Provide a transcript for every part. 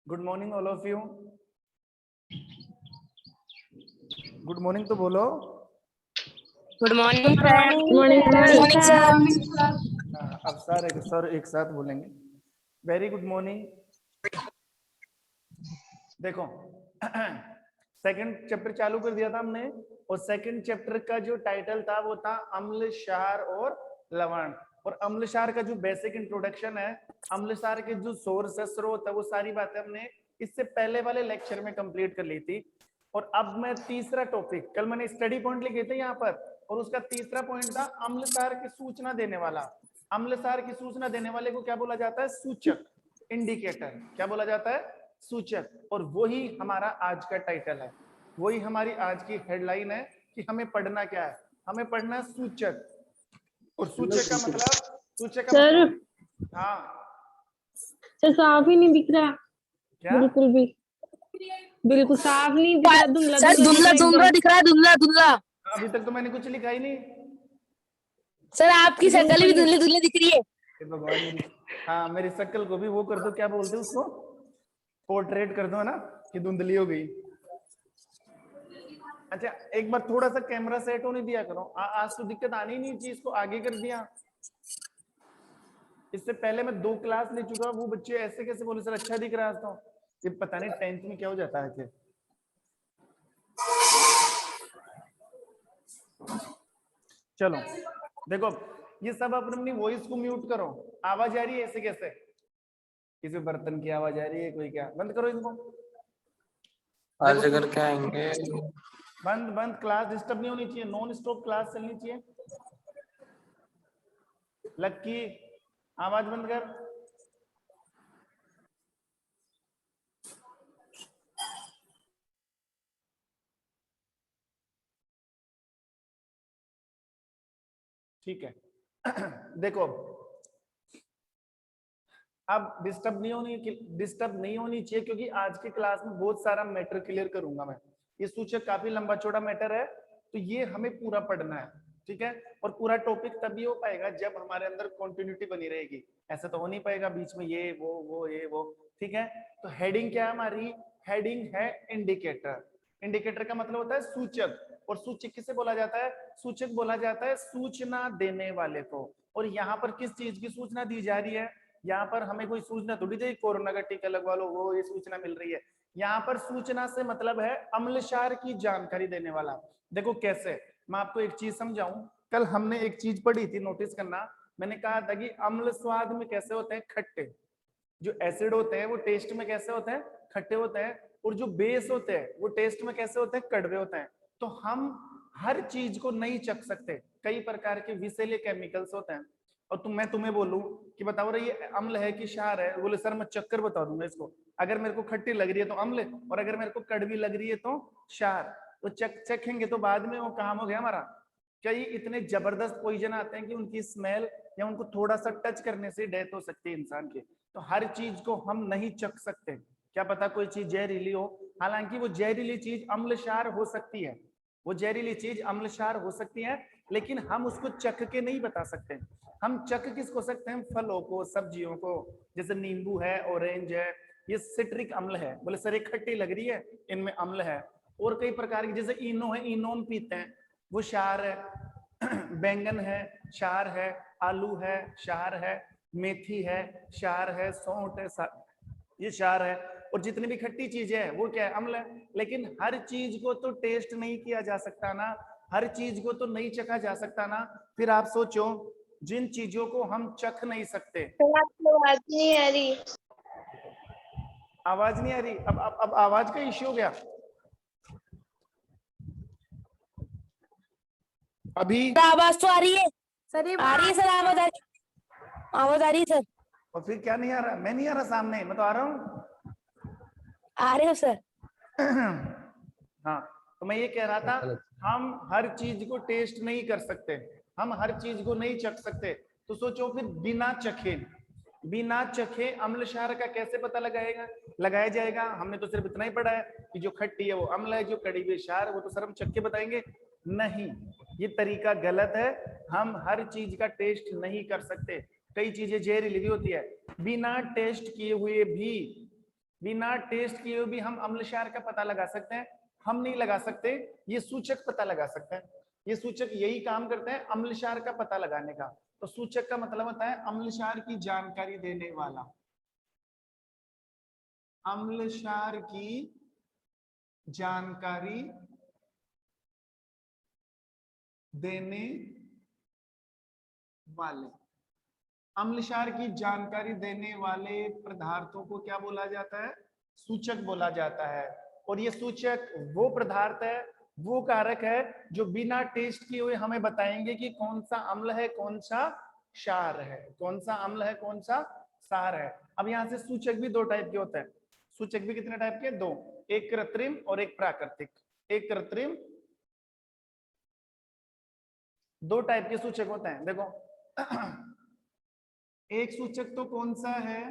Good morning all of you. Good morning तो बोलो। Good morning sir. Morning sir. अब sir एक साथ बोलेंगे। Very good morning. देखो सेकंड चैप्टर चालू कर दिया था हमने, और सेकंड चैप्टर का जो टाइटल था वो था अम्ल, क्षार और लवण। और अम्ल क्षार का जो बेसिक इंट्रोडक्शन है, अम्ल क्षार के जो सोर्स है, स्रोत है, वो सारी बातें हमने इससे पहले वाले लेक्चर में कंप्लीट कर ली थी। और अब मैं तीसरा टॉपिक, कल मैंने स्टडी पॉइंट लिखे थे यहाँ पर, और उसका तीसरा पॉइंट था अम्लसार की सूचना देने वाला। अम्लसार की सूचना देने वाले को क्या बोला जाता है? सूचक, इंडिकेटर। क्या बोला जाता है? सूचक। और वही हमारा आज का टाइटल है, वही हमारी आज की हेडलाइन है कि हमें पढ़ना क्या है? हमें पढ़ना है सूचक। और सूचक का मतलब, सूचक का मतलब, हाँ सर साफ ही नहीं दिख रहा। क्या? बिल्कुल भी, बिल्कुल साफ नहीं दिख रहा। धुंधला सर धुंधला धुंधला दिख रहा है, धुंधला धुंधला। अभी तक तो मैंने कुछ लिखा ही नहीं सर आपकी शक्ल भी धुंधली धुंधली दिख रही है। भगवान मेरी, हाँ मेरी शक्ल को भी वो कर दो, क्या बोलते हैं उसको, पोर्ट्रेट कर दो ना, कि धुंधली हो गई। अच्छा एक बार थोड़ा सा कैमरा सेट होने दिया करो। आज तो दिक्कत आनी नहीं चाहिए, इसको आगे कर दिया। इससे पहले मैं 2 क्लास ले चुका, वो बच्चे ऐसे कैसे बोले सर अच्छा दिख रहा है आज तो। ये पता नहीं 10th में क्या हो जाता है। चलो देखो, ये सब अपनी वॉइस को म्यूट करो। आवाज आ रही है ऐसे कैसे? किसी बर्तन की आवाज आ रही है, कोई क्या? बंद करो इनको। आज अगर क्या आएंगे, बंद बंद। क्लास डिस्टर्ब नहीं होनी चाहिए, नॉन स्टॉप क्लास चलनी चाहिए। लक्की आवाज बंद कर। ठीक है देखो अब डिस्टर्ब नहीं होनी चाहिए, क्योंकि आज की क्लास में बहुत सारा मैटर क्लियर करूंगा मैं। ये सूचक काफी लंबा चौड़ा मैटर है, तो ये हमें पूरा पढ़ना है, ठीक है। और पूरा टॉपिक तभी हो पाएगा जब हमारे अंदर कंटिन्यूटी बनी रहेगी। ऐसा तो हो नहीं पाएगा बीच में ये वो ये वो, ठीक है। तो हेडिंग क्या है हमारी? हेडिंग है इंडिकेटर। इंडिकेटर का मतलब होता है सूचक। और सूचक किसे बोला जाता है? सूचक बोला जाता है सूचना देने वाले को। और यहाँ पर किस चीज की सूचना दी जा रही है? यहाँ पर हमें कोई सूचना थोड़ी दी कोरोना का टीका लगवा लो, वो ये सूचना मिल रही है। यहाँ पर सूचना से मतलब है अम्लक्षार की जानकारी देने वाला। देखो कैसे, मैं आपको एक चीज समझाऊं। कल हमने एक चीज पढ़ी थी, नोटिस करना। मैंने कहा था कि अम्ल स्वाद में कैसे होते हैं? खट्टे। जो एसिड होते हैं वो टेस्ट में कैसे होते हैं? खट्टे होते हैं। और जो बेस होते हैं वो टेस्ट में कैसे होते हैं? कड़वे होते हैं। तो हम हर चीज को नहीं चख सकते, कई प्रकार के विषैले केमिकल्स होते हैं। और मैं तुम्हें बोलूं कि बताओ रही ये अम्ल है कि क्षार है, बोले सर मैं चक्कर बता दूंगा इसको। अगर मेरे को खट्टी लग रही है तो अम्ल, और अगर मेरे को कड़वी लग रही है तो क्षार। तो चखेंगे तो बाद में वो काम हो गया हमारा। कई इतने जबरदस्त पॉइजन आते हैं कि उनकी स्मेल या उनको थोड़ा सा टच करने से डेथ हो सकती है इंसान की। तो हर चीज को हम नहीं चख सकते। क्या पता कोई चीज जहरीली हो, हालांकि वो जहरीली चीज अम्लक्षार हो सकती है। वो जहरीली चीज अम्लक्षार हो सकती है, लेकिन हम उसको चख के नहीं बता सकते। हम चख किसको सकते हैं? फलों को, सब्जियों को। जैसे नींबू है, ऑरेंज है, ये सिट्रिक अम्ल है। बोले सर एक खट्टी लग रही है, इनमें अम्ल है। और कई प्रकार की, जैसे इनो है, इनो हम पीते हैं, वो क्षार है। बैंगन है, क्षार है। आलू है, क्षार है। मेथी है, क्षार है। सौंठ है, ये क्षार है। और जितनी भी खट्टी चीजें है वो क्या है? अम्ल है। लेकिन हर चीज को तो टेस्ट नहीं किया जा सकता ना, हर चीज को तो नहीं चखा जा सकता ना। फिर आप सोचो, जिन चीजों को हम चख नहीं सकते। आवाज नहीं आ रही। आवाज नहीं आ रही? अब आवाज का इश्यू हो गया अभी। आवाज तो आ रही है सर, आ रही है सर, आवाज आ रही है सर। और फिर क्या नहीं आ रहा? मैं नहीं आ रहा सामने, मैं तो आ रहा हूँ। आ रहे हो सर? हाँ, तो मैं ये कह रहा था, हम हर चीज को टेस्ट नहीं कर सकते, हम हर चीज को नहीं चख सकते। तो सोचो फिर बिना चखे अम्लक्षार का कैसे पता लगाया जाएगा? हमने तो सिर्फ इतना ही पढ़ा है कि जो खट्टी है वो अम्ल है, जो कड़ी हुई क्षार, वो तो सर हम चख के बताएंगे। नहीं, ये तरीका गलत है। हम हर चीज का टेस्ट नहीं कर सकते। कई चीजें जहरीली भी होती है। बिना टेस्ट किए भी हम अम्ल क्षार का पता लगा सकते हैं? हम नहीं लगा सकते, ये सूचक पता लगा सकते हैं। ये सूचक यही काम करते हैं अम्ल क्षार का पता लगाने का। तो सूचक का मतलब होता है अम्ल क्षार की जानकारी देने वाला, अम्ल क्षार की जानकारी देने वाले, अम्ल क्षार की जानकारी देने वाले पदार्थों को क्या बोला जाता है? सूचक बोला जाता है। और ये सूचक वो पदार्थ है, वो कारक है जो बिना टेस्ट किए हुए हमें बताएंगे कि कौन सा अम्ल है, कौन सा क्षार है, कौन सा अम्ल है, कौन सा क्षार है। अब यहाँ से सूचक भी दो टाइप के होते हैं। सूचक भी कितने टाइप के? दो, एक कृत्रिम और एक प्राकृतिक। एक कृत्रिम, दो टाइप के सूचक होते हैं। देखो एक सूचक तो कौन सा है?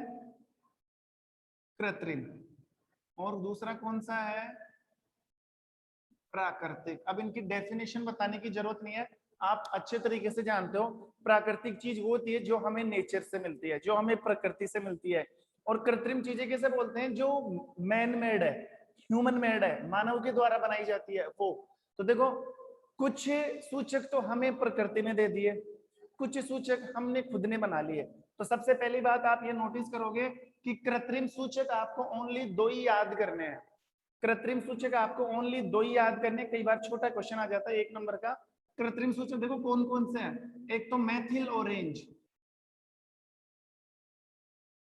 कृत्रिम। और दूसरा कौन सा है? प्राकृतिक। अब इनकी डेफिनेशन बताने की जरूरत नहीं है, आप अच्छे तरीके से जानते हो। प्राकृतिक चीज वो होती है जो हमें नेचर से मिलती है, जो हमें प्रकृति से मिलती है। और कृत्रिम चीजें कैसे बोलते हैं? जो मैन मेड है, ह्यूमन मेड है, मानव के द्वारा बनाई जाती है वो। तो देखो कुछ सूचक तो हमें प्रकृति ने दे दिए, कुछ सूचक हमने खुद ने बना लिए। तो सबसे पहली बात आप ये नोटिस करोगे कि कृत्रिम सूचक आपको ओनली दो ही याद करने हैं। कृत्रिम सूचक आपको ओनली दो ही याद करने। कई बार छोटा क्वेश्चन आ जाता है 1 नंबर का। कृत्रिम सूचक देखो कौन कौन से हैं। एक तो मैथिल ऑरेंज,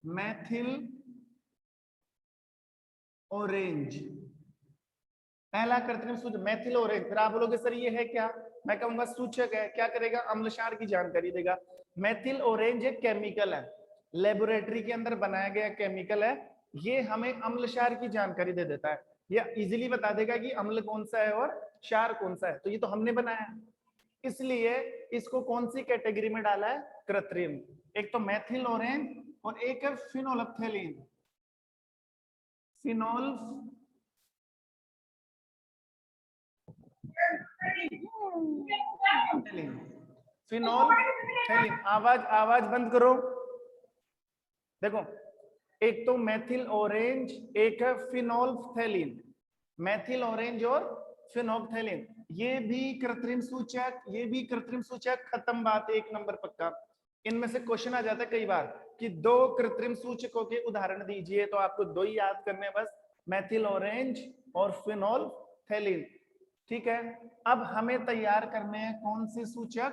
मैथिल ऑरेंज पहला कृत्रिम सूचक मैथिल ऑरेंज। फिर आप बोलोगे सर ये है क्या? मैं कहूंगा सूचक है। क्या करेगा? अम्ल क्षार की जानकारी देगा। मैथिल ऑरेंज एक केमिकल है, लेबोरेटरी के अंदर बनाया गया केमिकल है। ये हमें अम्ल क्षार की जानकारी दे देता है, ये इजीली बता देगा कि अम्ल कौन सा है और क्षार कौन सा है। तो ये तो हमने बनाया, इसलिए इसको कौन सी कैटेगरी में डाला है? कृत्रिम। एक तो मैथिल ऑरेंज और एक है फिनोल्फ्थेलिन। फिनोल्फ्थेलिन। आवाज बंद करो। देखो एक तो मैथिल ऑरेंज, एक है फिनोल्फ्थेलिन। मैथिल ऑरेंज और फिनोल्फ्थेलिन, ये भी कृत्रिम सूचक, ये भी कृत्रिम सूचक। खत्म बात, 1 नंबर पक्का। इनमें से क्वेश्चन आ जाता है कई बार कि दो कृत्रिम सूचकों के उदाहरण दीजिए, तो आपको दो ही याद करने बस, मैथिल ऑरेंज और फिनोल्फ्थेलिन। ठीक है, अब हमें तैयार करने हैं कौन से सूचक?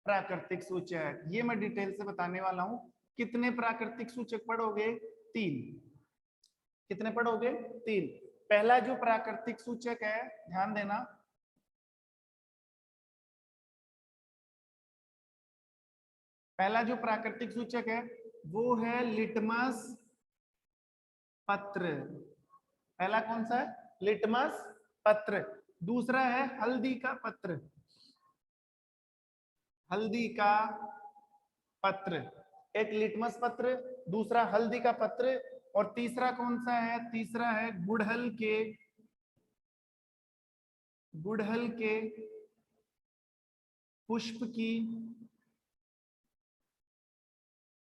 प्राकृतिक सूचक। ये मैं डिटेल से बताने वाला हूं। कितने प्राकृतिक सूचक पढ़ोगे? 3। कितने पढ़ोगे? 3। पहला जो प्राकृतिक सूचक है, ध्यान देना, पहला जो प्राकृतिक सूचक है वो है लिटमस पत्र। पहला कौन सा है? लिटमस पत्र। दूसरा है हल्दी का पत्र, हल्दी का पत्र। एक लिटमस पत्र, दूसरा हल्दी का पत्र, और तीसरा कौन सा है? तीसरा है गुड़हल के पुष्प की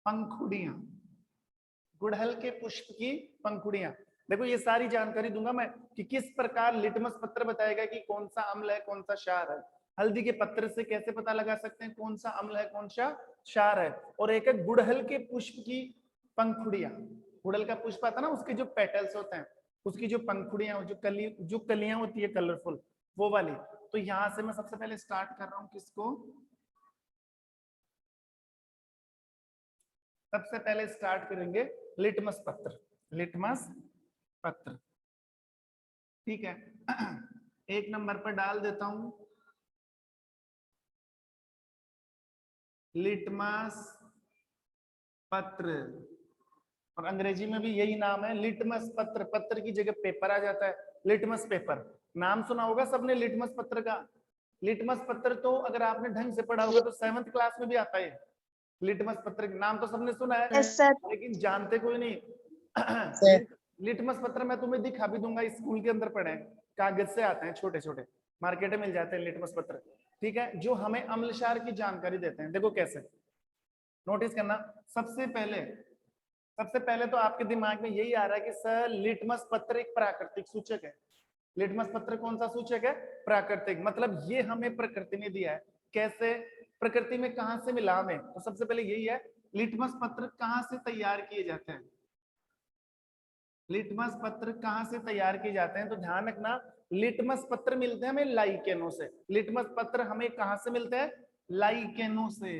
पंखुड़ियां। गुड़हल के पुष्प की पंखुड़ियां। देखो ये सारी जानकारी दूंगा मैं कि किस प्रकार लिटमस पत्र बताएगा कि कौन सा अम्ल है, कौन सा क्षार है। हल्दी के पत्र से कैसे पता लगा सकते हैं कौन सा अम्ल है, कौन सा क्षार है। और एक है गुड़हल के पुष्प की पंखुड़ियां। गुड़हल का पुष्प आता ना, उसके जो पेटल्स होते हैं, उसकी जो पंखुड़ियां, जो कलियां होती है कलरफुल, वो वाली। तो यहां से मैं सबसे पहले स्टार्ट कर रहा हूं किसको? सबसे पहले स्टार्ट करेंगे लिटमस पत्र। लिटमस पत्र, ठीक है। 1 नंबर पर डाल देता हूं लिटमस पत्र, और अंग्रेजी में भी यही नाम है, लिटमस पत्र। पत्र की जगह पेपर आ जाता है, लिटमस पेपर। नाम सुना होगा सबने लिटमस पत्र का। लिटमस पत्र तो अगर आपने ढंग से पढ़ा होगा तो 7th क्लास में भी आता है। लिटमस पत्र के नाम तो सबने सुना है, यस सर। लेकिन जानते कोई नहीं। लिटमस पत्र मैं तुम्हें दिखा भी दूंगा, स्कूल के अंदर पढ़े, कागज से आते हैं छोटे छोटे, मार्केट में मिल जाते हैं लिटमस पत्र। ठीक है, जो हमें अम्ल क्षार की जानकारी देते हैं। देखो कैसे, नोटिस करना। सबसे पहले सबसे पहले तो आपके दिमाग में यही आ रहा है कि सर लिटमस पत्र एक प्राकृतिक सूचक है। लिटमस पत्र कौन सा सूचक है? प्राकृतिक। मतलब ये हमें प्रकृति ने दिया है। कैसे? प्रकृति में कहां से मिला हमें? तो सबसे पहले यही है, लिटमस पत्र कहां से तैयार किए जाते हैं? लिटमस पत्र कहां से तैयार किए जाते हैं? तो ध्यान रखना, लिटमस पत्र मिलते हैं हमें लाइकेनों से। लिटमस पत्र हमें कहां से मिलते हैं? लाइकेनों से।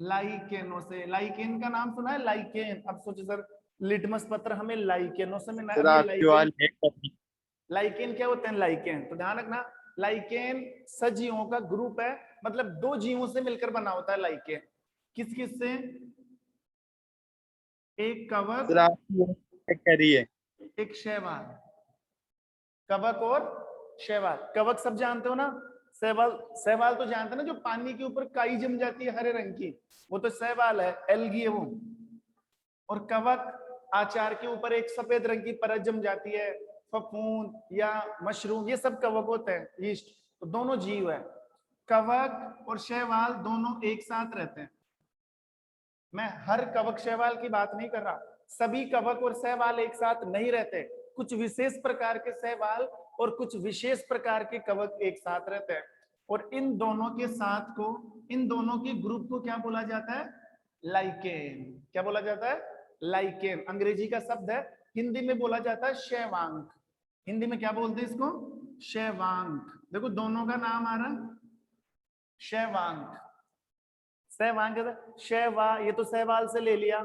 लाइकेनों से। लाइकेन का नाम सुना है? लाइकेन। अब सोचो सर, लिटमस पत्र हमें लाइकेनों से मिला है। लाइकेन क्या होते हैं? लाइकेन, तो ध्यान रखना, लाइकेन सजीवों का ग्रुप है, मतलब दो जीवों से मिलकर बना होता है लाइकेन। किस किस से? एक कवक, एक शैवाल। कवक और शैवाल। कवक सब जानते हो ना? शैवाल, शैवाल तो जानते हो ना, जो पानी के ऊपर काई जम जाती है हरे रंग की, वो तो शैवाल है, एल्गी है वो। और कवक, आचार के ऊपर एक सफेद रंग की परत जम जाती है, फफूंद या मशरूम, ये सब कवक होते हैं, यीस्ट। तो दोनों जीव है। कवक और शैवाल दोनों एक साथ रहते हैं। मैं हर कवक शैवाल की बात नहीं कर रहा, सभी कवक और शैवाल एक साथ नहीं रहते। कुछ विशेष प्रकार के शैवाल और कुछ विशेष प्रकार के कवक एक साथ रहते हैं। और इन दोनों के साथ को, इन दोनों के ग्रुप को क्या बोला जाता है? लाइकेन। क्या बोला जाता है? लाइकेन। अंग्रेजी का शब्द है, हिंदी में बोला जाता है शैवांक। हिंदी में क्या बोलते हैं इसको? शैवांक। देखो दोनों का नाम आ रहा है, शैवांक। शैवांक, शैवा, ये तो शैवाल से ले लिया,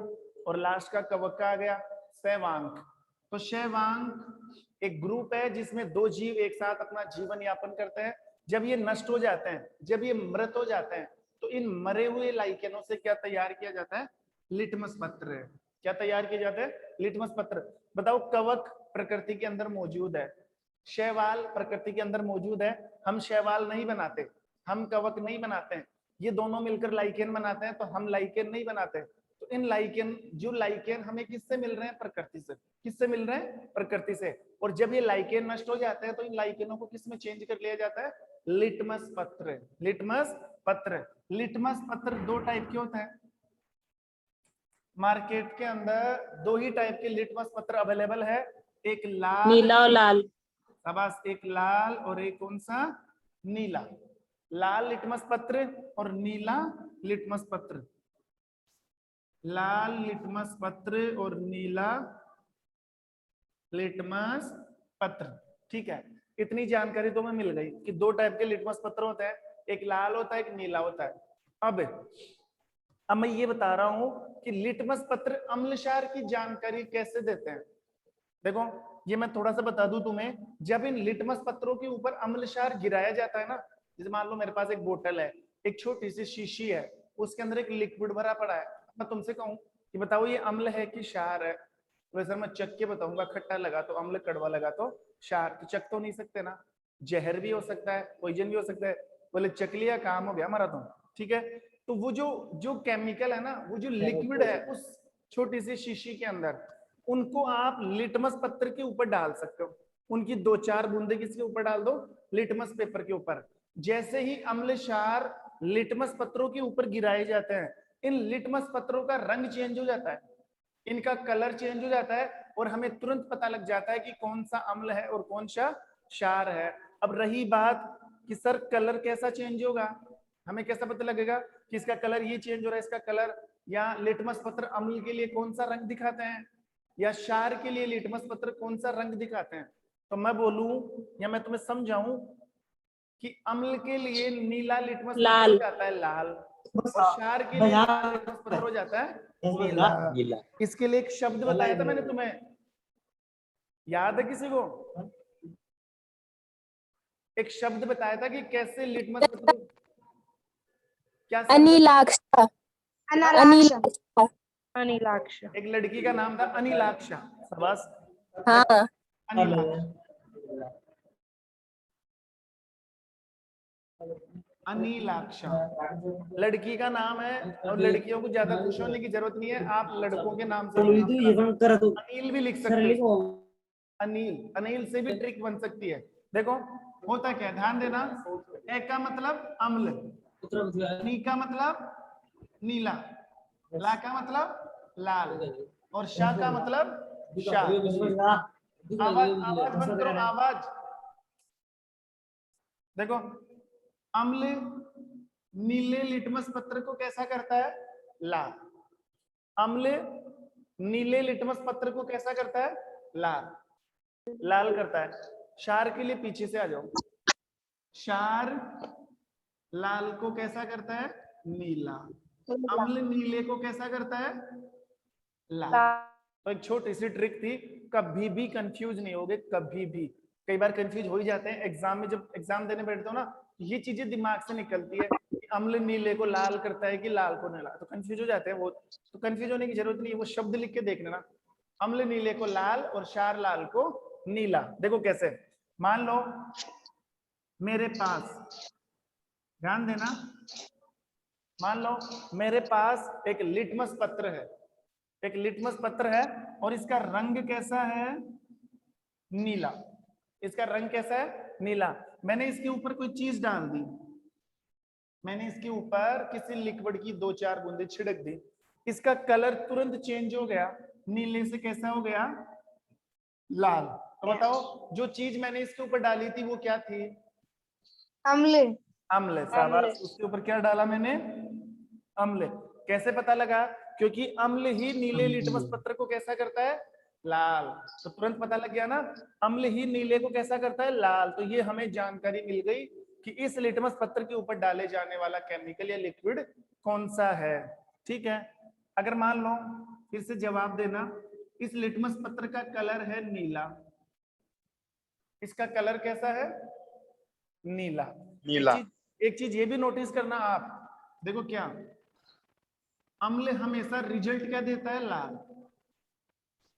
और लास्ट का कवक का आ गया शैवांक। तो शैवांक एक ग्रुप है जिसमें दो जीव एक साथ अपना जीवन यापन करते हैं। जब ये नष्ट हो जाते हैं, जब ये मृत हो जाते हैं, तो इन मरे हुए लाइकेनों से क्या तैयार किया जाता है? लिटमस पत्र। क्या तैयार किया जाता है? लिटमस पत्र। बताओ, कवक प्रकृति के अंदर मौजूद है, शैवाल प्रकृति के अंदर मौजूद है। हम शैवाल नहीं बनाते, हम कवक नहीं बनाते हैं, ये दोनों मिलकर लाइकेन बनाते हैं, तो हम लाइकेन नहीं बनाते। तो इन लाइकेन, जो लाइकेन हमें किससे मिल रहे हैं? प्रकृति से। किससे मिल रहे हैं? प्रकृति से। और जब ये लाइकेन नष्ट हो जाते हैं, तो इन लाइकेनों को किस में चेंज कर लिया जाता है? लिटमस पत्र। लिटमस पत्र। लिटमस पत्र दो टाइप के होते हैं मार्केट के अंदर। दो ही टाइप के लिटमस पत्र अवेलेबल है, एक लाल, नीला और लाल। शाबाश, एक लाल और एक कौन सा? नीला। लाल लिटमस पत्र और नीला लिटमस पत्र। लाल लिटमस पत्र और नीला लिटमस पत्र। ठीक है, इतनी जानकारी तो हमें मिल गई कि दो टाइप के लिटमस पत्र होते हैं, एक लाल होता है, एक नीला होता है। अब मैं ये बता रहा हूं कि लिटमस पत्र अम्लक्षार की जानकारी कैसे देते हैं। देखो, ये मैं थोड़ा सा बता दूं तुम्हें, जब इन लिटमस पत्रों के ऊपर अम्लक्षार गिराया जाता है ना, जैसे मान लो मेरे पास एक बोतल है, एक छोटी सी शीशी है, उसके अंदर एक लिक्विड भरा पड़ा है। मैं तुमसे कहूं कि बताओ ये अम्ल है कि क्षार है, वैसे मैं चख के बताऊंगा, खट्टा लगा तो अम्ल, कड़वा लगा तो क्षार। तो चख तो नहीं सकते ना, जहर भी हो सकता है, पॉइजन भी हो सकता है। बोले चख लिया, काम हो गया हमारा। तो ठीक है, तो वो जो केमिकल है ना, वो जो लिक्विड है उस छोटी सी शीशी के अंदर, उनको आप लिटमस पत्र के ऊपर डाल सकते हो। उनकी दो चार बूंदे किसके ऊपर डाल दो? लिटमस पेपर के ऊपर। जैसे ही अम्ल क्षार लिटमस पत्रों के ऊपर गिराए जाते हैं, इन लिटमस पत्रों का रंग चेंज हो जाता है, इनका कलर चेंज हो जाता है, और हमें तुरंत पता लग जाता है कि कौन सा अम्ल है और कौन सा क्षार है। अब रही बात कि सर कलर कैसा चेंज होगा, हमें कैसा पता लगेगा कि इसका कलर ये चेंज हो रहा है, इसका कलर, या लिटमस पत्र अम्ल के लिए कौन सा रंग दिखाते हैं, या क्षार के लिए लिटमस पत्र कौन सा रंग दिखाते हैं। तो मैं बोलूं या मैं तुम्हें समझाऊं कि अम्ल के लिए नीला लिटमस पत्र हो जाता है लाल, और क्षार के लिए लाल लिटमस पत्र हो जाता है नीला। इसके लिए एक शब्द बताया था मैंने तुम्हें, याद है किसी को? एक शब्द बताया था कि कैसे लिटमस पत्र, क्या शब्द? अनिलाक्ष। अनिलाक्ष। एक लड़की का नाम था अनिलाक्षा। शाबाश। हाँ, अनिलाक्षा लड़की का नाम है, और लड़कियों को ज्यादा खुश होने की जरूरत नहीं है, आप लड़कों के नाम से अनिल भी लिख सकते हो। अनिल, अनिल से भी ट्रिक बन सकती है। देखो होता क्या, ध्यान देना, ए का मतलब अम्ल, नी का मतलब नीला, ला का मतलब लाल और शाह का मतलब शाह। आवाज आवाज बंद करो, आवाज। देखो, अम्ल नीले लिटमस पत्र को कैसा करता है? लाल। अम्ल नीले लिटमस पत्र को कैसा करता है? लाल। लाल करता है। क्षार के लिए पीछे से आ जाओ। क्षार लाल को कैसा करता है? नीला। अम्ल नीले को कैसा करता है? लाल। तो एक छोटी सी ट्रिक थी, कभी भी कंफ्यूज नहीं होगे, कभी भी। कई बार कंफ्यूज हो ही जाते हैं एग्जाम में, जब एग्जाम देने बैठते हो ना, ये चीजें दिमाग से निकलती है कि अम्ल नीले को लाल करता है कि लाल को नीला, तो कंफ्यूज हो जाते हैं वो। तो कंफ्यूज होने की जरूरत नहीं है, वो शब्द लिख के देख लेना, अम्ल नीले को लाल और क्षार लाल को नीला। देखो कैसे, मान लो मेरे पास, ध्यान देना, मान लो मेरे पास एक लिटमस पत्र है, एक लिटमस पत्र है और इसका रंग कैसा है? नीला। इसका रंग कैसा है? नीला। मैंने इसके ऊपर कोई चीज डाल दी, मैंने इसके ऊपर किसी लिक्विड की 2-4 बूंदे छिड़क दी, इसका कलर तुरंत चेंज हो गया, नीले से कैसा हो गया? लाल। तो बताओ जो चीज मैंने इसके ऊपर डाली थी वो क्या थी? अम्ल। अम्ल। शाबाश। उसके ऊपर क्या डाला मैंने? अम्ल। कैसे पता लगा? क्योंकि अम्ल ही नीले लिटमस पत्र को कैसा करता है? लाल। तो तुरंत पता लग गया ना, अम्ल ही नीले को कैसा करता है? लाल। तो ये हमें जानकारी मिल गई कि इस लिटमस पत्र के ऊपर डाले जाने वाला केमिकल या लिक्विड कौन सा है। ठीक है, अगर मान लो, फिर से जवाब देना, इस लिटमस पत्र का कलर है नीला, इसका कलर कैसा है? नीला। नीला। एक चीज ये भी नोटिस करना आप, देखो क्या, अम्ल हमेशा रिजल्ट क्या देता है? लाल।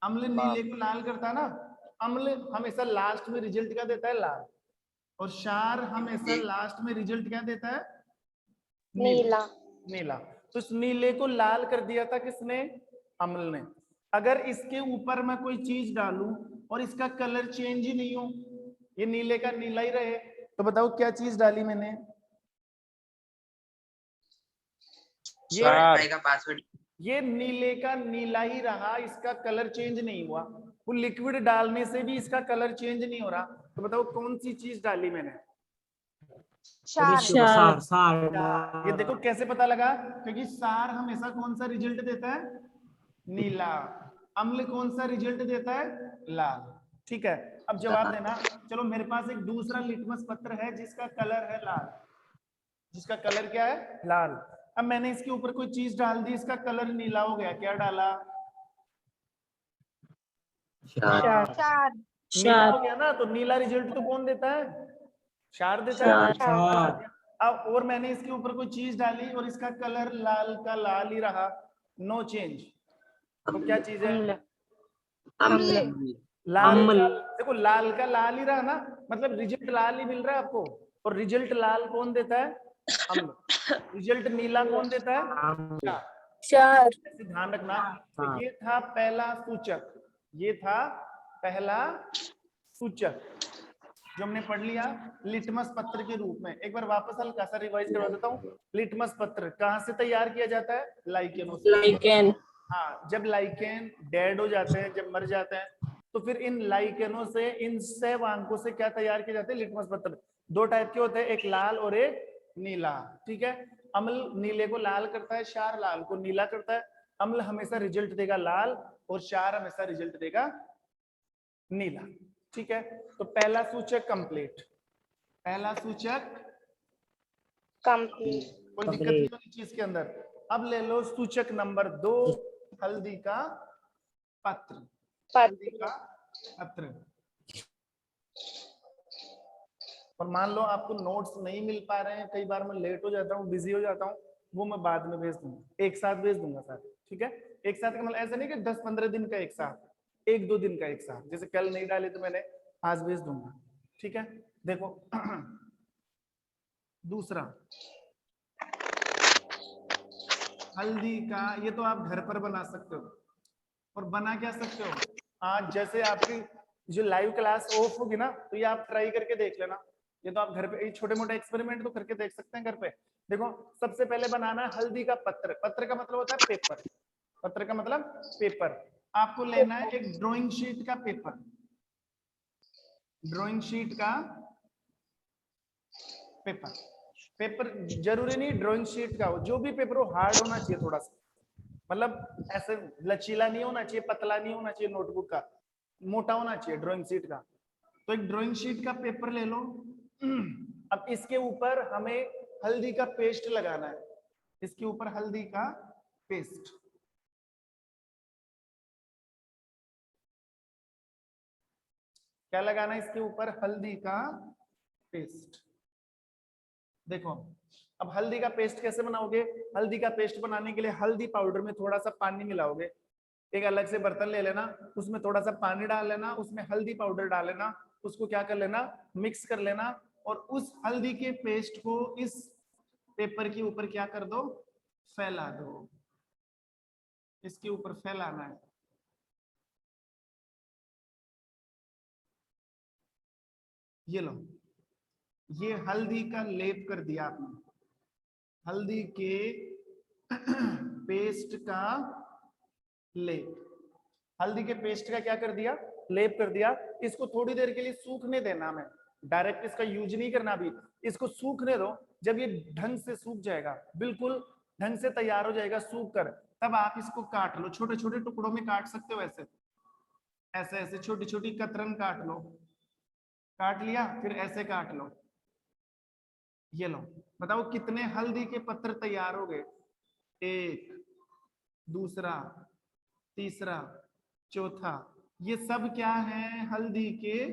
अम्ल नीले को लाल करता है ना, अम्ल हमेशा लास्ट में रिजल्ट क्या देता है? लाल। और क्षार हमेशा लास्ट में रिजल्ट क्या देता है? नीला। नीला। तो इस नीले को लाल कर दिया था किसने? अम्ल ने। अगर इसके ऊपर मैं कोई चीज डालूं और इसका कलर चेंज ही नहीं हो, ये नीले का नीला ही रहे, तो बताओ क्या चीज डाली मैंने? ये नीले का नीला ही रहा, इसका कलर चेंज नहीं हुआ। वो लिक्विड डालने से भी इसका कलर चेंज नहीं हो रहा, तो बताओ कौन सी चीज डाली मैंने? क्षार। ये देखो कैसे पता लगा, क्योंकि क्षार हमेशा कौन सा रिजल्ट देता है? नीला। अम्ल कौन सा रिजल्ट देता है? लाल। ठीक है, अब जवाब देना। चलो मेरे पास एक दूसरा लिटमस पत्र है जिसका कलर है लाल, जिसका कलर क्या है? लाल। अब मैंने इसके ऊपर कोई चीज डाल दी, इसका कलर नीला हो गया, क्या डाला? नीला हो गया ना, तो नीला रिजल्ट तो कौन देता है? क्षार देता है। अब और मैंने इसके ऊपर कोई चीज डाली और इसका कलर लाल का लाल ही रहा, नो चेंज, तो क्या चीज है? लाल का, देखो लाल का लाल ही रहा ना, मतलब रिजल्ट लाल ही मिल रहा है आपको, और रिजल्ट लाल कौन देता है? अम्ल। रिजल्ट नीला कौन देता है? क्षार। ध्यान रखना। तो ये था पहला सूचक, ये था पहला सूचक जो हमने पढ़ लिया लिटमस पत्र के रूप में। एक बार वापस हल्का सा रिवाइज करवा देता हूँ। लिटमस पत्र कहाँ से तैयार किया जाता है? लाइकेनों से। लाइकेन। हाँ, जब लाइकेन डेड हो जाते हैं, जब मर जाते हैं, तो फिर इन लाइकेनों से, इन सहवांकों से क्या तैयार किए जाते हैं? लिटमस पत्र। दो टाइप के होते हैं, एक लाल और एक नीला। ठीक है, अम्ल नीले को लाल करता है, क्षार लाल को नीला करता है। अम्ल हमेशा रिजल्ट देगा लाल और क्षार हमेशा रिजल्ट देगा नीला। ठीक है, तो पहला सूचक कंप्लीट, पहला सूचक कंप्लीट। कोई दिक्कत नहीं होगी चीज के अंदर। अब ले लो सूचक नंबर 2, हल्दी का पत्र। हल्दी का पत्र। और मान लो आपको नोट्स नहीं मिल पा रहे हैं, कई बार मैं लेट हो जाता हूँ, बिजी हो जाता हूँ, वो मैं बाद में भेज दूंगा, एक साथ भेज दूंगा साथ। ठीक है, एक साथ का मतलब ऐसा नहीं कि 10-15 दिन का एक साथ, 1-2 दिन का एक साथ। जैसे कल नहीं डाले तो मैंने आज भेज दूंगा। ठीक है, देखो दूसरा हल्दी का, ये तो आप घर पर बना सकते हो, और बना क्या सकते हो, आज जैसे आपकी जो लाइव क्लास ऑफ होगी ना, तो ये आप ट्राई करके देख लेना। ये तो आप घर पे छोटे मोटे एक्सपेरिमेंट तो करके देख सकते हैं घर पे। देखो सबसे पहले बनाना है हल्दी का पत्र। पत्र का मतलब होता है पेपर। पत्र का मतलब पेपर। आपको लेना है एक ड्राइंग शीट का पेपर। ड्राइंग शीट का पेपर। पेपर जरूरी नहीं ड्राइंग शीट का हो, जो भी पेपर हो हार्ड होना चाहिए थोड़ा सा, मतलब ऐसे लचीला नहीं होना चाहिए, पतला नहीं होना चाहिए, नोटबुक का मोटा होना चाहिए ड्राइंग शीट का। तो एक ड्राइंग शीट का पेपर ले लो। अब इसके ऊपर हमें हल्दी का पेस्ट लगाना है। इसके ऊपर हल्दी का पेस्ट। क्या लगाना है इसके ऊपर? हल्दी का पेस्ट। देखो अब हल्दी का पेस्ट कैसे बनाओगे? हल्दी का पेस्ट बनाने के लिए हल्दी पाउडर में थोड़ा सा पानी मिलाओगे। एक अलग से बर्तन ले लेना, उसमें थोड़ा सा पानी डाल लेना, उसमें हल्दी पाउडर डाल लेना, उसको क्या कर लेना, मिक्स कर लेना, और उस हल्दी के पेस्ट को इस पेपर के ऊपर क्या कर दो, फैला दो। इसके ऊपर फैलाना है। ये लो, ये हल्दी का लेप कर दिया आपने। हल्दी के पेस्ट का लेप। हल्दी के पेस्ट का क्या कर दिया, लेप कर दिया। इसको थोड़ी देर के लिए सूखने देना। हमें डायरेक्ट इसका यूज नहीं करना अभी, इसको सूखने दो। जब ये ढंग से सूख जाएगा, बिल्कुल ढंग से तैयार हो जाएगा सूख कर, तब आप इसको काट लो। छोटे छोटे टुकड़ों में काट सकते हो, ऐसे ऐसे ऐसे छोटी छोटी कतरन काट लो। काट लिया, फिर ऐसे काट लो। ये लो, बताओ कितने हल्दी के पत्र तैयार हो गए? एक, दूसरा, तीसरा, चौथा। ये सब क्या है? हल्दी के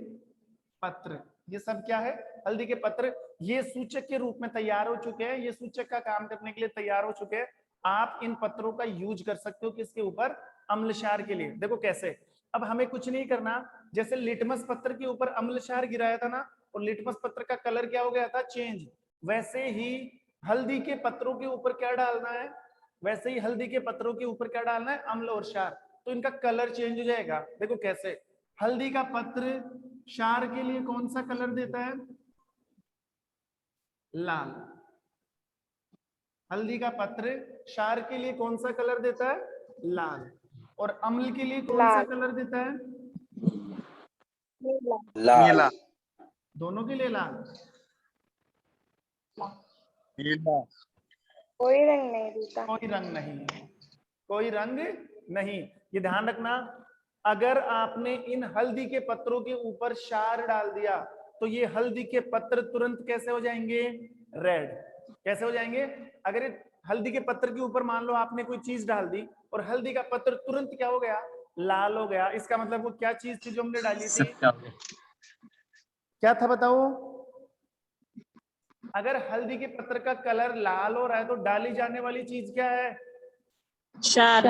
पत्र। ये सब क्या है? हल्दी के पत्र। ये सूचक के रूप में तैयार हो चुके हैं। ये सूचक का काम करने के लिए तैयार हो चुके हैं। आप इन पत्रों का यूज कर सकते हो किसके ऊपर? अम्ल क्षार के लिए। देखो कैसे। अब हमें कुछ नहीं करना, जैसे लिटमस पत्र के ऊपर अम्ल क्षार गिराया था ना, और लिटमस पत्र का कलर क्या हो गया था? चेंज। वैसे ही हल्दी के पत्रों के ऊपर क्या डालना है? वैसे ही हल्दी के पत्रों के ऊपर क्या डालना है? अम्ल और क्षार। तो इनका कलर चेंज हो जाएगा। देखो कैसे। हल्दी का पत्र क्षार के लिए कौन सा कलर देता है? लाल। हल्दी का पत्र क्षार के लिए कौन सा कलर देता है? लाल। और अम्ल के लिए कौन सा कलर देता है? लाल। दोनों के लिए लाल। कोई रंग नहीं देता। कोई रंग नहीं, कोई रंग नहीं। ये ध्यान रखना। अगर आपने इन हल्दी के पत्रों के ऊपर क्षार डाल दिया, तो ये हल्दी के पत्र तुरंत कैसे हो जाएंगे? रेड। कैसे हो जाएंगे? अगर हल्दी के पत्र के ऊपर मान लो आपने कोई चीज डाल दी, और हल्दी का पत्र तुरंत क्या हो गया? लाल हो गया। इसका मतलब वो क्या चीज थी जो हमने डाली थी? क्या था बताओ? अगर हल्दी के पत्र का कलर लाल हो रहा है, तो डाली जाने वाली चीज क्या है? क्षार।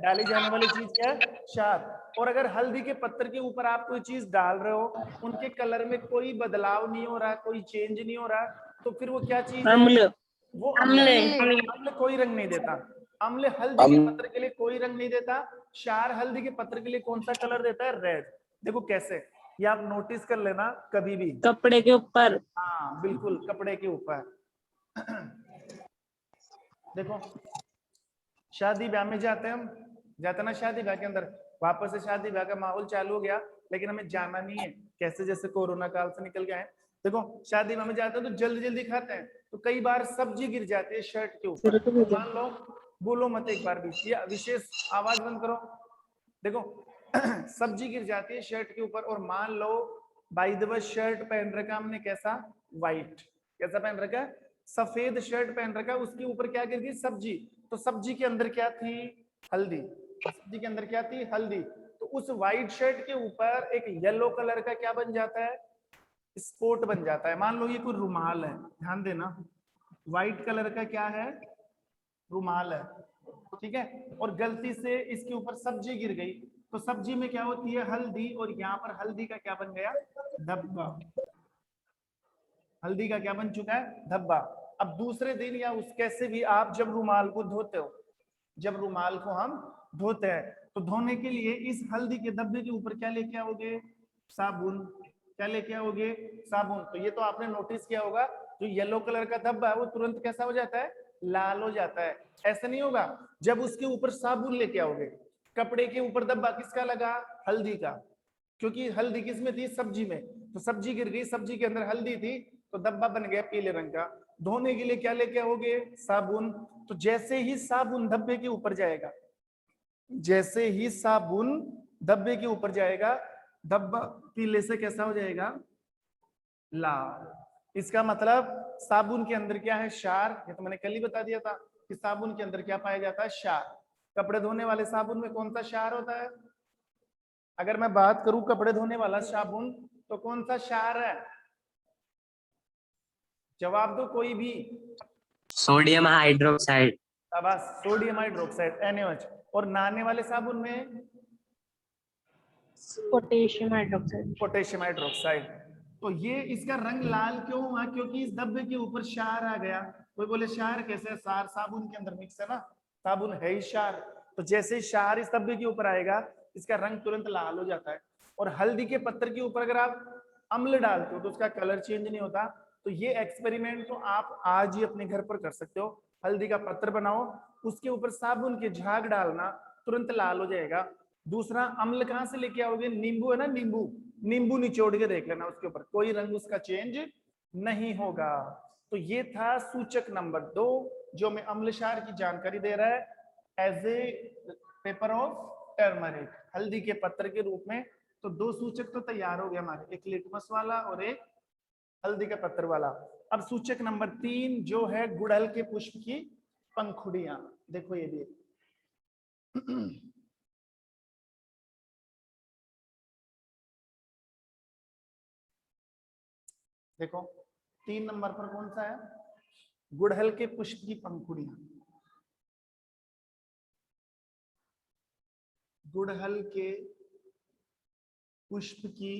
डाली जाने वाली चीज क्या है? क्षार। और अगर हल्दी के पत्र के ऊपर आप कोई चीज डाल रहे हो, उनके कलर में कोई बदलाव नहीं हो रहा, कोई चेंज नहीं हो रहा, तो फिर वो क्या चीज है? अम्ल। वो अम्ल है। अम्ल कोई रंग नहीं देता। अम्ल हल्दी के पत्र के लिए कोई रंग नहीं देता। क्षार हल्दी के पत्र के लिए कौन सा कलर देता है? रेड। देखो कैसे। ये आप नोटिस कर लेना कभी भी। कपड़े के ऊपर। हाँ बिल्कुल, कपड़े के ऊपर। देखो शादी ब्याह में जाते हैं हम, जाते ना शादी ब्याह के अंदर, वापस से शादी ब्याह का माहौल चालू हो गया, लेकिन हमें जाना नहीं है। कैसे? जैसे कोरोना काल से निकल गए हैं। देखो शादी ब्याह में जाते हैं तो जल्दी जल्दी खाते हैं, तो कई बार सब्जी गिर जाती है शर्ट के ऊपर। तो मान लो, बोलो मत एक बार भी, या विशेष आवाज बंद करो। देखो सब्जी गिर जाती है शर्ट के ऊपर, और मान लो बाय द वे शर्ट पहन रखा हमने कैसा? व्हाइट। कैसा पहन रखा? सफेद शर्ट पहन रखा, उसके ऊपर क्या गिर गई? सब्जी। तो सब्जी के अंदर क्या थी? हल्दी। सब्जी के अंदर क्या थी? हल्दी। तो उस व्हाइट शर्ट के ऊपर एक येलो कलर का क्या बन जाता है? स्पॉट बन जाता है। मान लो ये कोई रुमाल है, ध्यान देना, व्हाइट कलर का क्या है? रुमाल है, ठीक है। और गलती से इसके ऊपर सब्जी गिर गई, तो सब्जी में क्या होती है? हल्दी। और यहाँ पर हल्दी का क्या बन गया? धब्बा। हल्दी का क्या बन चुका है? धब्बा। अब दूसरे दिन या उस कैसे भी आप जब रुमाल को धोते हो, जब रुमाल को हम धोते हैं, तो धोने के लिए इस हल्दी के धब्बे के ऊपर क्या लेके आओगे? साबुन। क्या लेके आओगे? साबुन। तो ये तो आपने नोटिस किया होगा, जो येलो कलर का धब्बा है वो तुरंत कैसा हो जाता है? लाल हो जाता है। ऐसा नहीं होगा जब उसके ऊपर साबुन लेके आओगे। कपड़े के ऊपर धब्बा किसका लगा? हल्दी का, क्योंकि हल्दी किसमें थी? सब्जी में। तो सब्जी गिर गई, सब्जी के अंदर हल्दी थी, तो धब्बा बन गया पीले रंग का। धोने के लिए क्या लेके आओगे? साबुन। तो जैसे ही साबुन धब्बे के ऊपर जाएगा, जैसे ही साबुन धब्बे के ऊपर जाएगा, धब्बा पीले से कैसा हो जाएगा? लाल। इसका मतलब साबुन के अंदर क्या है? क्षार। ये तो मैंने कल ही बता दिया था कि साबुन के अंदर क्या पाया जाता है? क्षार। कपड़े धोने वाले साबुन में कौन सा क्षार होता है? अगर मैं बात करूं कपड़े धोने वाला साबुन, तो कौन सा क्षार है? जवाब दो कोई भी। Sodium hydroxide. शाबाश, सोडियम हाइड्रोक्साइड NaOH। और नहाने वाले साबुन में पोटेशियम हाइड्रोक्साइड। Potassium hydroxide. तो ये इसका रंग लाल क्यों हुआ? क्योंकि इस धब्बे के ऊपर क्षार आ गया। कोई बोले क्षार कैसे? क्षार साबुन के अंदर मिक्स है ना, साबुन है ही क्षार। तो जैसे क्षार इस धब्बे के ऊपर आएगा, इसका रंग तुरंत लाल हो जाता है। और हल्दी के पत्तर के ऊपर अगर आप अम्ल डालते हो तो उसका कलर चेंज नहीं होता। तो ये एक्सपेरिमेंट तो आप आज ही अपने घर पर कर सकते हो। हल्दी का पत्तर बनाओ, उसके ऊपर साबुन के झाग डालना, तुरंत लाल हो जाएगा। दूसरा, अम्ल कहाँ से लेके आओगे? नींबू है ना, नींबू, नींबू निचोड़ के देख लेना, उसके ऊपर कोई रंग उसका चेंज नहीं होगा। तो ये था सूचक नंबर 2, जो हमें अम्ल क्षार की जानकारी दे रहा है as a paper of turmeric, हल्दी के पत्र के रूप में। तो 2 सूचक तो तैयार हो गए हमारे, एक लिटमस वाला और एक हल्दी का पत्र वाला। अब सूचक नंबर 3 जो है गुड़हल के पुष्प की पंखुड़ियां। देखो ये भी देखो 3 नंबर पर कौन सा है? गुड़हल के पुष्प की पंखुड़ियां। गुड़हल के पुष्प की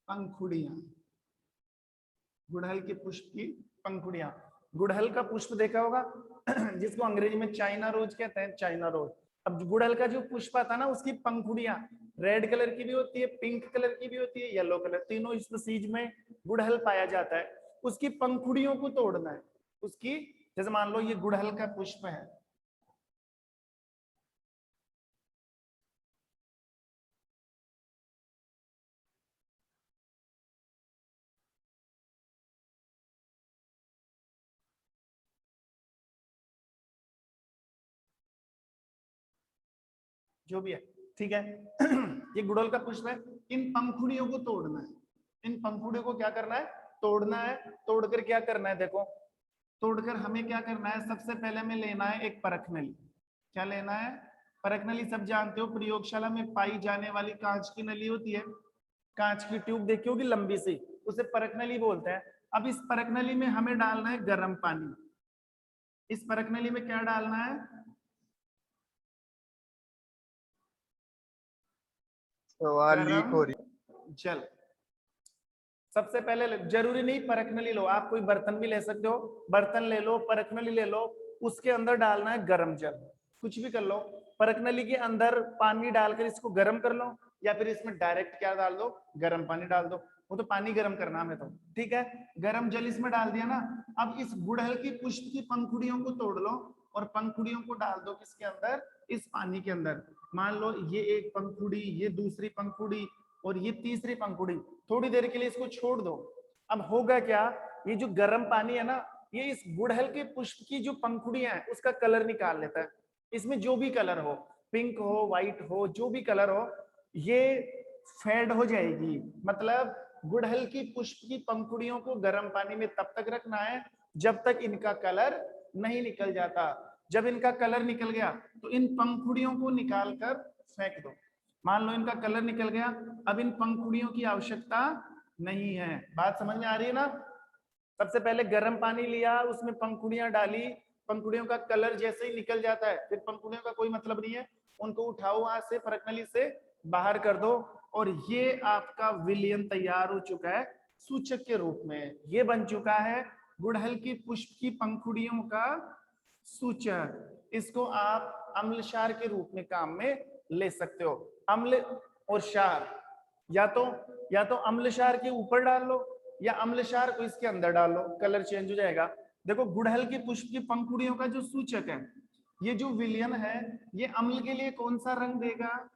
पंखुड़ियां। गुड़हल के पुष्प की पंखुड़ियां। गुड़हल का पुष्प देखा होगा जिसको अंग्रेजी में चाइना रोज कहते हैं, चाइना रोज। अब गुड़हल का जो पुष्प आता है ना, उसकी पंखुड़ियां रेड कलर की भी होती है, पिंक कलर की भी होती है, येलो कलर, तीनों स्पीसीज में गुड़हल पाया जाता है। उसकी पंखुड़ियों को तोड़ना है। उसकी, जैसे मान लो ये गुड़हल का पुष्प है, जो भी है, ठीक है ये गुड़हल का पुष्प है। इन पंखुड़ियों को तोड़ना है। इन पंखुड़ियों को क्या करना है? तोड़ना है। तोड़कर क्या करना है? देखो, तोड़कर हमें क्या करना है? सबसे पहले हमें लेना है एक परखनली। क्या लेना है? परखनली सब जानते हो, प्रयोगशाला में पाई जाने वाली कांच की नली होती है, कांच की ट्यूब देखी होगी लंबी सी, उसे परखनली बोलते हैं। अब इस परखनली में हमें डालना है गर्म पानी। इस परखनली में क्या डालना है? गरम जल। सबसे पहले जरूरी नहीं परखनली लो, आप कोई बर्तन भी ले सकते हो, बर्तन ले लो, परखनली ले लो, उसके अंदर डालना है गर्म जल। कुछ भी कर लो, परखनली के अंदर पानी डालकर इसको गर्म कर लो, या फिर इसमें डायरेक्ट क्या डाल दो? गर्म पानी डाल दो। वो तो पानी गर्म करना हमें तो, ठीक है। गर्म जल इसमें डाल दिया ना। अब इस गुड़हल की पुष्प की पंखुड़ियों को तोड़ लो और पंखुड़ियों को डाल दो किसके अंदर? इस पानी के अंदर। मान लो ये एक पंखुड़ी, ये दूसरी पंखुड़ी और ये तीसरी पंखुड़ी। थोड़ी देर के लिए इसको छोड़ दो। अब होगा क्या? ये जो गर्म पानी है ना, ये इस गुड़हल के पुष्प की जो पंखुड़ियां हैं उसका कलर निकाल लेता है। इसमें जो भी कलर हो, पिंक हो, व्हाइट हो, जो भी कलर हो, ये फेड हो जाएगी। मतलब गुड़हल की पुष्प की पंखुड़ियों को गर्म पानी में तब तक रखना है जब तक इनका कलर नहीं निकल जाता। जब इनका कलर निकल गया तो इन पंखुड़ियों को निकाल कर फेंक दो। मान लो इनका कलर निकल गया, अब इन पंखुड़ियों की आवश्यकता नहीं है। बात समझ में आ रही है ना? सबसे पहले गर्म पानी लिया, उसमें पंखुड़ियां डाली, पंखुड़ियों का कलर जैसे ही निकल जाता है फिर पंखुड़ियों का कोई मतलब नहीं है, उनको उठाओ वहां से, परखनली से बाहर कर दो, और ये आपका विलयन तैयार हो चुका है सूचक के रूप में। ये बन चुका है गुड़हल की पुष्प की पंखुड़ियों का सूचक। इसको आप अम्ल क्षार के रूप में काम में ले सकते हो। अम्ल और क्षार या तो अम्ल क्षार के ऊपर डाल लो या अम्ल क्षार को इसके अंदर डाल लो, कलर चेंज हो जाएगा। देखो गुड़हल के पुष्प की पंखुड़ियों का जो सूचक है, ये जो विलयन है, ये अम्ल के लिए कौन सा रंग देगा?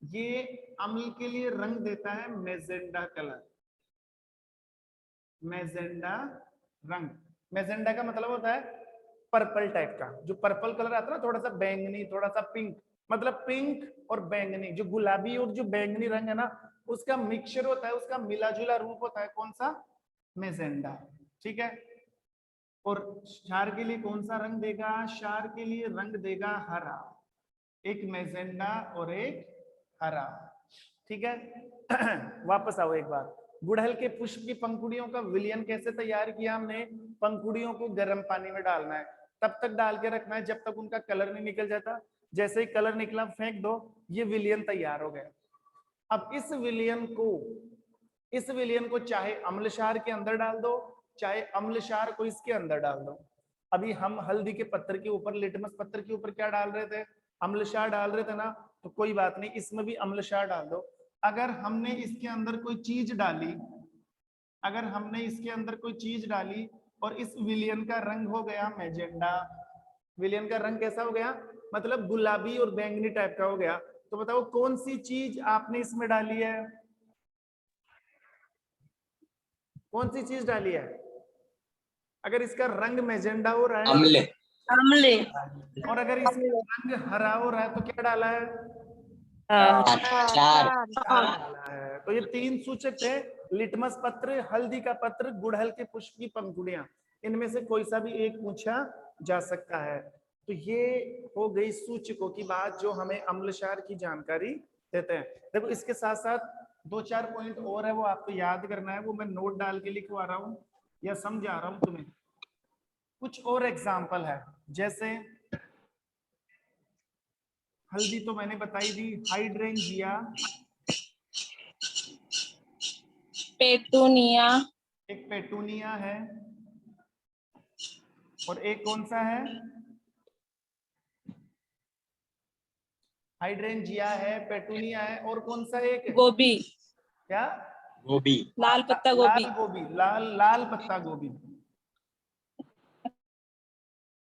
ये अम्ल के लिए रंग देता है मैजेंडा कलर। मैजेंडा रंग, मैजेंडा का मतलब होता है पर्पल टाइप का, जो पर्पल कलर आता है ना, थोड़ा सा बैंगनी, थोड़ा सा पिंक, मतलब पिंक और बैंगनी, जो गुलाबी और जो बैंगनी रंग है ना, उसका मिक्सचर होता है, उसका मिला जुला रूप होता है कौन सा? मैजेंडा। ठीक है। और क्षार के लिए कौन सा रंग देगा? क्षार के लिए रंग देगा हरा, एक मैजेंडा और एक हरा। ठीक है। वापस आओ एक बार, गुड़हल के पुष्प की पंखुड़ियों का विलयन कैसे तैयार किया हमने? पंखुड़ियों को गर्म पानी में डालना है, तब तक डाल के रखना है जब तक उनका कलर नहीं निकल जाता। जैसे ही कलर निकला फेंक दो, ये विलयन तैयार हो गया। अब इस विलयन को चाहे अम्ल क्षार के अंदर डाल दो, चाहे अम्ल क्षार को इसके अंदर डाल दो। अभी हम हल्दी के पत्थर के ऊपर, लिटमस पत्थर के ऊपर क्या डाल रहे थे? अम्ल क्षार डाल रहे थे ना, तो कोई बात नहीं, इसमें भी अम्ल क्षार डाल दो। अगर हमने इसके अंदर कोई चीज डाली, अगर हमने इसके अंदर कोई चीज डाली और इस विलयन का रंग हो गया मैजेंडा, विलयन का रंग कैसा हो गया? मतलब गुलाबी और बैंगनी टाइप का हो गया, तो बताओ कौन सी चीज आपने इसमें डाली है? कौन सी चीज डाली है? अगर इसका रंग मैजेंडा हो रहा है, अम्ल अम्ल और अगर इसका रंग हरा हो रहा है, तो क्या डाला है? क्षार डाला है। तो ये तीन सूचक थे, लिटमस पत्र, हल्दी का पत्र, गुड़हल के पुष्प की पंखुड़ियां, इनमें से कोई सा भी एक पूछा जा सकता है। तो ये हो गई सूचकों की बात जो हमें अम्ल क्षार की जानकारी देते हैं। देखो इसके साथ साथ 2-4 पॉइंट और है, वो आपको याद करना है, वो मैं नोट डाल के लिखवा रहा हूँ या समझा रहा हूँ तुम्हें। कुछ और एग्जाम्पल है, जैसे हल्दी तो मैंने बताई दी, हाइड्रेंजिया, पेटूनिया, एक पेटूनिया है, और एक कौन सा है? हाइड्रेंजिया है, पेटूनिया है, और कौन सा एक है? गोभी, क्या? गोभी लाल पत्ता गोभी, लाल गोभी, लाल पत्ता गोभी।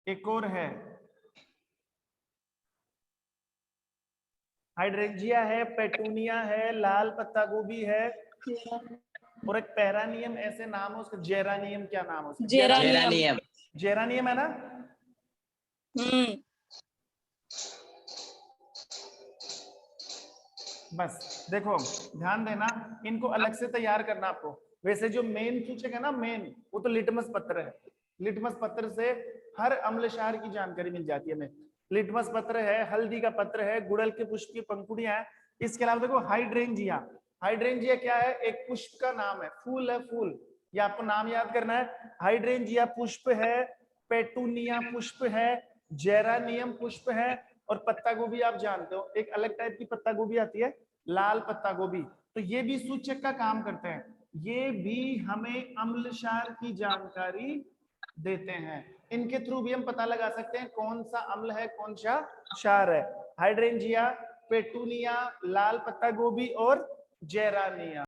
एक और है, हाइड्रेंजिया है, पेटूनिया है, लाल पत्ता गोभी है, और एक पैरानियम ऐसे नाम है उसका, जेरानियम, क्या नाम है उसका? जेरानियम। जेरानियम है ना? बस देखो, ध्यान देना, इनको अलग से तैयार करना आपको। वैसे जो मेन सूचक है ना, मेन, वो तो लिटमस पत्र है। लिटमस पत्र से हर अम्ल क्षार की जानकारी मिल जाती है हमें। लिटमस पत्र है, हल्दी का पत्र है, गुड़हल के पुष्प की पंखुड़ियां हैं। इसके अलावा देखो हाइड्रेंजिया, हाइड्रेंजिया क्या है? एक पुष्प का नाम है, फूल है, फूल, ये आपको नाम याद करना है। हाइड्रेंजिया पुष्प है, पेटूनिया पुष्प है, जेरानियम पुष्प है, और पत्ता गोभी आप जानते हो, एक अलग टाइप की पत्ता गोभी आती है, लाल पत्ता गोभी। तो ये भी सूचक का काम करते हैं, ये भी हमें अम्ल क्षार की जानकारी देते हैं। इनके थ्रू भी हम पता लगा सकते हैं कौन सा अम्ल है, कौन सा क्षार है। हाइड्रेंजिया, पेटूनिया, लाल पत्ता गोभी और जेरानिया।